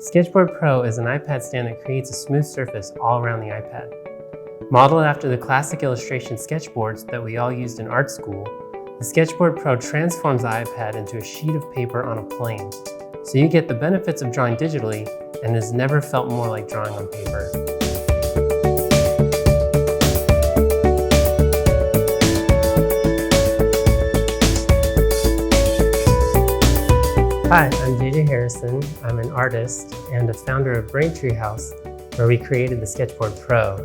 Sketchboard Pro is an iPad stand that creates a smooth surface all around the iPad. Modeled after the classic illustration sketchboards that we all used in art school, the Sketchboard Pro transforms the iPad into a sheet of paper on a plane, so you get the benefits of drawing digitally and has never felt more like drawing on paper. Hi, I'm JJ Harrison. I'm an artist and a founder of Braintree House, where we created the Sketchboard Pro,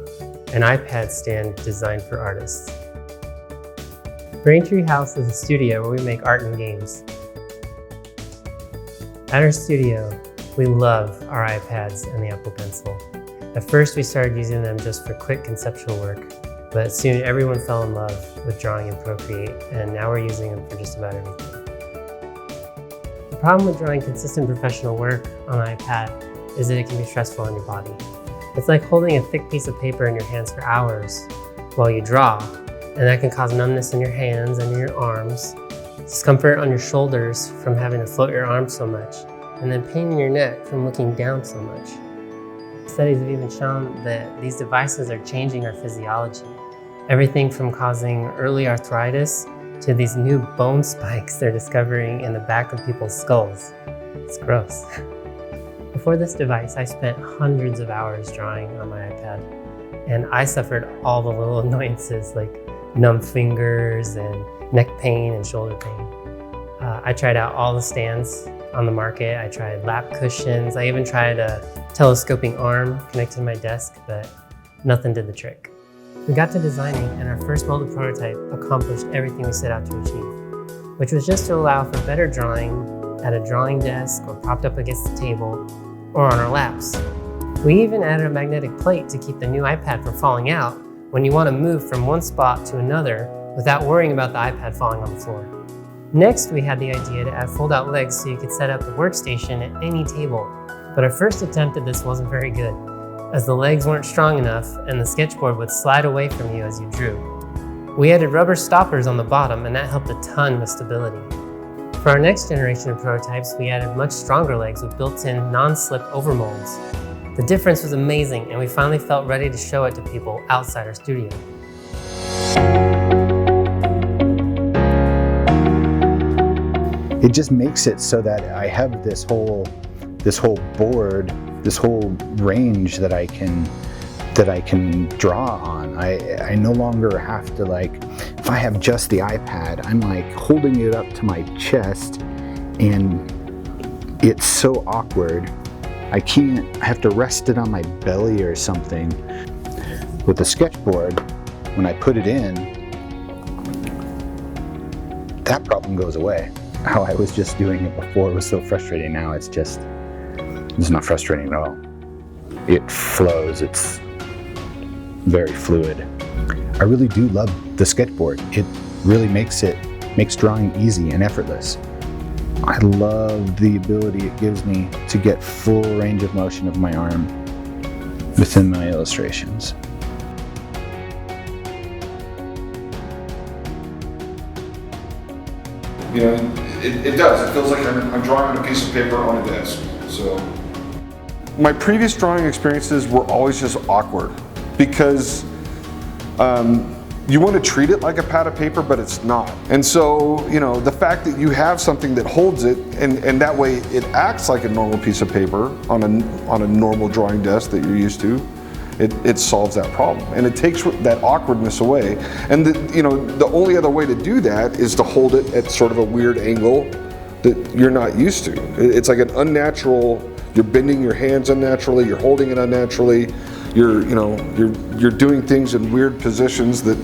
an iPad stand designed for artists. Braintree House is a studio where we make art and games. At our studio, we love our iPads and the Apple Pencil. At first, we started using them just for quick conceptual work, but soon everyone fell in love with drawing in Procreate, and now we're using them for just about everything. The problem with drawing consistent professional work on an iPad is that it can be stressful on your body. It's like holding a thick piece of paper in your hands for hours while you draw, and that can cause numbness in your hands and in your arms, discomfort on your shoulders from having to float your arms so much, and then pain in your neck from looking down so much. Studies have even shown that these devices are changing our physiology. Everything from causing early arthritis to these new bone spikes they're discovering in the back of people's skulls. It's gross. Before this device, I spent hundreds of hours drawing on my iPad, and I suffered all the little annoyances like numb fingers and neck pain and shoulder pain. I tried out all the stands on the market. I tried lap cushions. I even tried a telescoping arm connected to my desk, but nothing did the trick. We got to designing, and our first molded prototype accomplished everything we set out to achieve, which was just to allow for better drawing at a drawing desk or propped up against the table or on our laps. We even added a magnetic plate to keep the new iPad from falling out when you want to move from one spot to another without worrying about the iPad falling on the floor. Next, we had the idea to add fold-out legs so you could set up the workstation at any table, but our first attempt at this wasn't very good, as the legs weren't strong enough and the sketchboard would slide away from you as you drew. We added rubber stoppers on the bottom, and that helped a ton with stability. For our next generation of prototypes, we added much stronger legs with built-in non-slip overmolds. The difference was amazing, and we finally felt ready to show it to people outside our studio. It just makes it so that I have this whole board, this whole range that I can draw on. I no longer have to, like, if I have just the iPad, I'm like holding it up to my chest and it's so awkward. I have to rest it on my belly or something. With the sketchboard, when I put it in, that problem goes away. How I was just doing it before was so frustrating. Now it's not frustrating at all. It flows, it's very fluid. I really do love the sketchboard. It really makes drawing easy and effortless. I love the ability it gives me to get full range of motion of my arm within my illustrations. You know, it does. It feels like I'm drawing on a piece of paper on a desk. So, my previous drawing experiences were always just awkward because you want to treat it like a pad of paper, but it's not. And so, you know, the fact that you have something that holds it, and that way it acts like a normal piece of paper on a normal drawing desk that you're used to, it solves that problem, and it takes that awkwardness away. And the only other way to do that is to hold it at sort of a weird angle that you're not used to. It's like an unnatural. You're bending your hands unnaturally. You're holding it unnaturally. You're doing things in weird positions that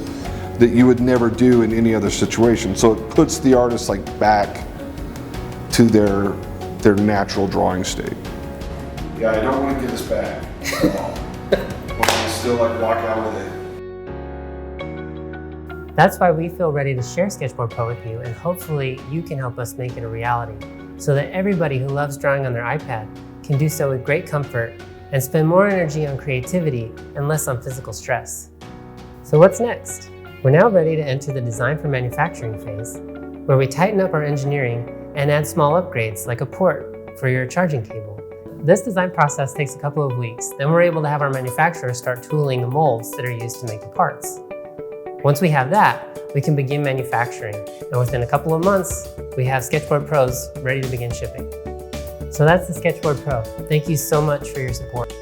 you would never do in any other situation. So it puts the artist like back to their natural drawing state. Yeah, I don't want to get this back. But I still like walk out with it. That's why we feel ready to share Sketchboard Pro with you, and hopefully you can help us make it a reality, so that everybody who loves drawing on their iPad can do so with great comfort and spend more energy on creativity and less on physical stress. So what's next? We're now ready to enter the design for manufacturing phase, where we tighten up our engineering and add small upgrades like a port for your charging cable. this design process takes a couple of weeks. Then we're able to have our manufacturers start tooling the molds that are used to make the parts. Once we have that, we can begin manufacturing. And within a couple of months, we have Sketchboard Pros ready to begin shipping. So that's the Sketchboard Pro. Thank you so much for your support.